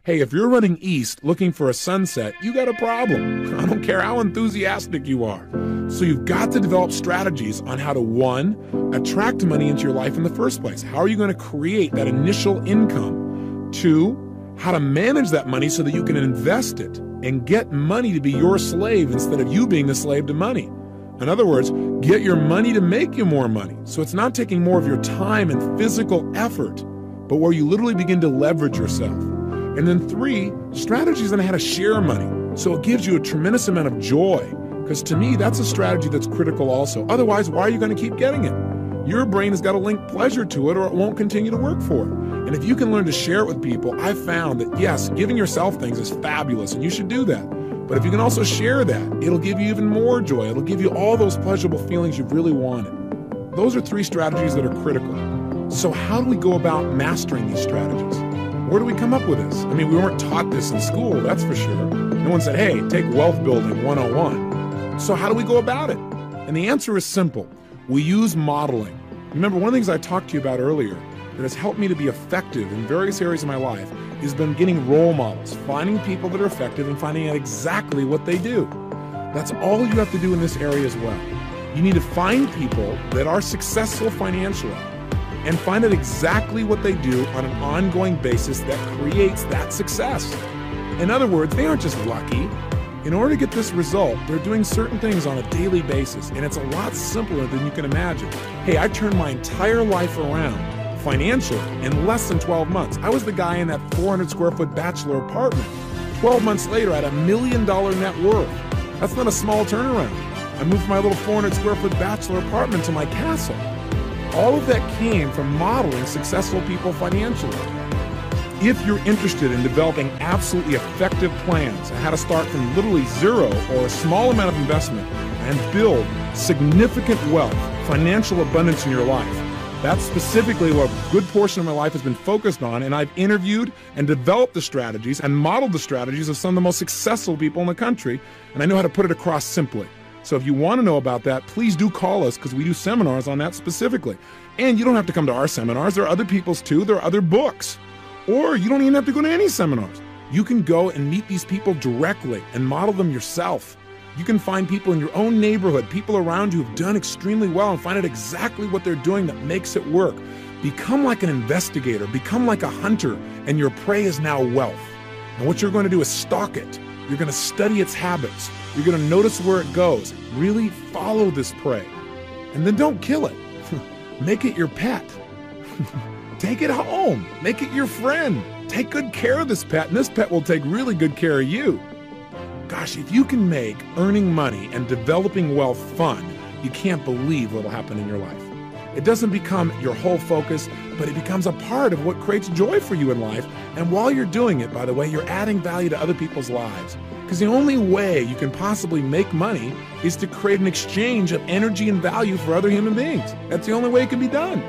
Hey, if you're running east looking for a sunset, you got a problem. I don't care how enthusiastic you are. So you've got to develop strategies on how to, one, attract money into your life in the first place. How are you going to create that initial income? Two, how to manage that money so that you can invest it and get money to be your slave instead of you being the slave to money. In other words, get your money to make you more money. So it's not taking more of your time and physical effort, but where you literally begin to leverage yourself. And then three, strategies on how to share money. So it gives you a tremendous amount of joy. Because to me, that's a strategy that's critical also. Otherwise, why are you going to keep getting it? Your brain has got to link pleasure to it or it won't continue to work for it. And if you can learn to share it with people, I've found that yes, giving yourself things is fabulous and you should do that. But if you can also share that, it'll give you even more joy. It'll give you all those pleasurable feelings you've really wanted. Those are three strategies that are critical. So how do we go about mastering these strategies? Where do we come up with this? I mean, we weren't taught this in school, that's for sure. No one said, hey, take wealth building 101. So how do we go about it? And the answer is simple. We use modeling. Remember, one of the things I talked to you about earlier that has helped me to be effective in various areas of my life has been getting role models, finding people that are effective and finding out exactly what they do. That's all you have to do in this area as well. You need to find people that are successful financially and find out exactly what they do on an ongoing basis that creates that success. In other words, they aren't just lucky. In order to get this result, they're doing certain things on a daily basis, and it's a lot simpler than you can imagine. Hey, I turned my entire life around financially in less than 12 months. I was the guy in that 400 square foot bachelor apartment. 12 months later, I had $1 million net worth. That's not a small turnaround. I moved from my little 400 square foot bachelor apartment to my castle. All of that came from modeling successful people financially. If you're interested in developing absolutely effective plans on how to start from literally zero or a small amount of investment and build significant wealth, financial abundance in your life, that's specifically what a good portion of my life has been focused on, and I've interviewed and developed the strategies and modeled the strategies of some of the most successful people in the country, and I know how to put it across simply. So if you want to know about that, please do call us because we do seminars on that specifically. And you don't have to come to our seminars. There are other people's too. There are other books. Or you don't even have to go to any seminars. You can go and meet these people directly and model them yourself. You can find people in your own neighborhood, people around you who've done extremely well, and find out exactly what they're doing that makes it work. Become like an investigator, become like a hunter, and your prey is now wealth. And what you're going to do is stalk it. You're going to study its habits. You're going to notice where it goes. Really follow this prey. And then don't kill it. Make it your pet. Take it home. Make it your friend. Take good care of this pet, and this pet will take really good care of you. Gosh, if you can make earning money and developing wealth fun, you can't believe what will happen in your life. It doesn't become your whole focus, but it becomes a part of what creates joy for you in life. And while you're doing it, by the way, you're adding value to other people's lives. Because the only way you can possibly make money is to create an exchange of energy and value for other human beings. That's the only way it can be done.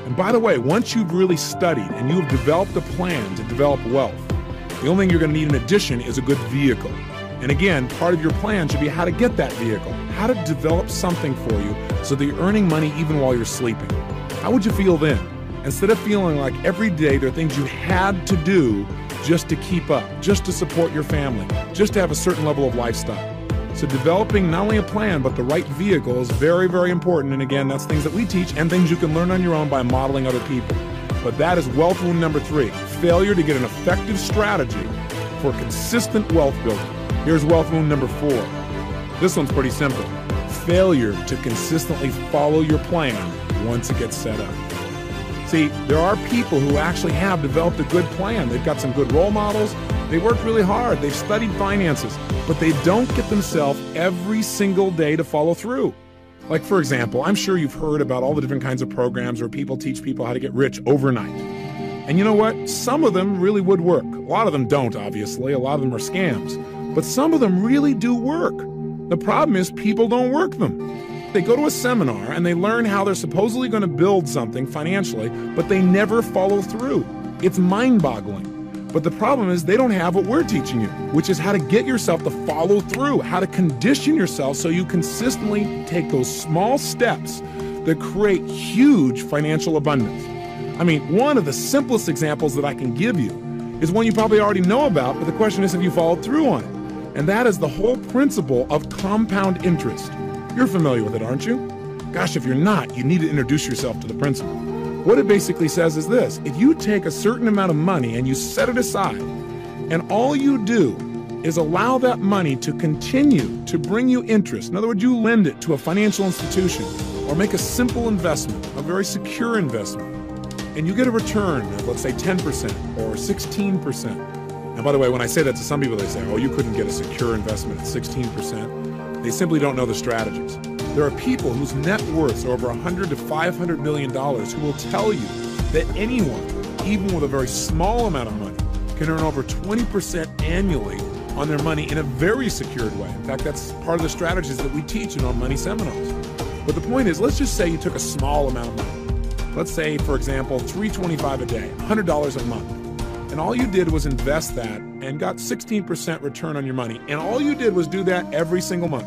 And by the way, once you've really studied and you've developed a plan to develop wealth, the only thing you're going to need in addition is a good vehicle. And again, part of your plan should be how to get that vehicle, how to develop something for you so that you're earning money even while you're sleeping. How would you feel then? Instead of feeling like every day there are things you had to do just to keep up, just to support your family, just to have a certain level of lifestyle. So developing not only a plan, but the right vehicle is very, very important. And again, that's things that we teach and things you can learn on your own by modeling other people. But that is wealth wound number 3, failure to get an effective strategy for consistent wealth building. Here's wealth wound number 4. This one's pretty simple. Failure to consistently follow your plan once it gets set up. See, there are people who actually have developed a good plan. They've got some good role models. They worked really hard. They've studied finances, but they don't get themselves every single day to follow through. Like, for example, I'm sure you've heard about all the different kinds of programs where people teach people how to get rich overnight. And you know what? Some of them really would work. A lot of them don't, obviously. A lot of them are scams. But some of them really do work. The problem is people don't work them. They go to a seminar and they learn how they're supposedly going to build something financially, but they never follow through. It's mind-boggling. But the problem is they don't have what we're teaching you, which is how to get yourself to follow through, how to condition yourself so you consistently take those small steps that create huge financial abundance. I mean, one of the simplest examples that I can give you is one you probably already know about, but the question is, have you followed through on it? And that is the whole principle of compound interest. You're familiar with it, aren't you? Gosh, if you're not, you need to introduce yourself to the principle. What it basically says is this: if you take a certain amount of money and you set it aside, and all you do is allow that money to continue to bring you interest, in other words, you lend it to a financial institution or make a simple investment, a very secure investment, and you get a return of, let's say, 10% or 16%. Now, by the way, when I say that to some people, they say, oh, you couldn't get a secure investment at 16%. They simply don't know the strategies. There are people whose net worths are over $100 to $500 million who will tell you that anyone, even with a very small amount of money, can earn over 20% annually on their money in a very secured way. In fact, that's part of the strategies that we teach in our money seminars. But the point is, let's just say you took a small amount of money. Let's say, for example, $325 a day, $100 a month. And all you did was invest that and got 16% return on your money. And all you did was do that every single month.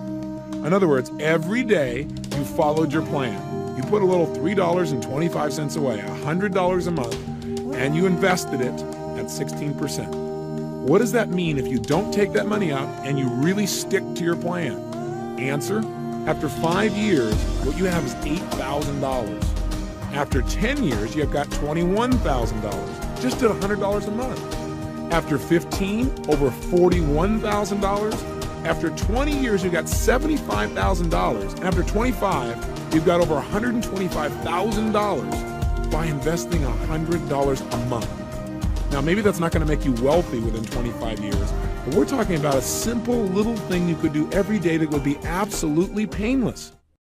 In other words, every day you followed your plan. You put a little $3.25 away, $100 a month, and you invested it at 16%. What does that mean if you don't take that money out and you really stick to your plan? Answer: after 5 years, what you have is $8,000. After 10 years, you've got $21,000, just at $100 a month. After 15, over $41,000. After 20 years, you've got $75,000. And after 25, you've got over $125,000 by investing $100 a month. Now, maybe that's not going to make you wealthy within 25 years, but we're talking about a simple little thing you could do every day that would be absolutely painless.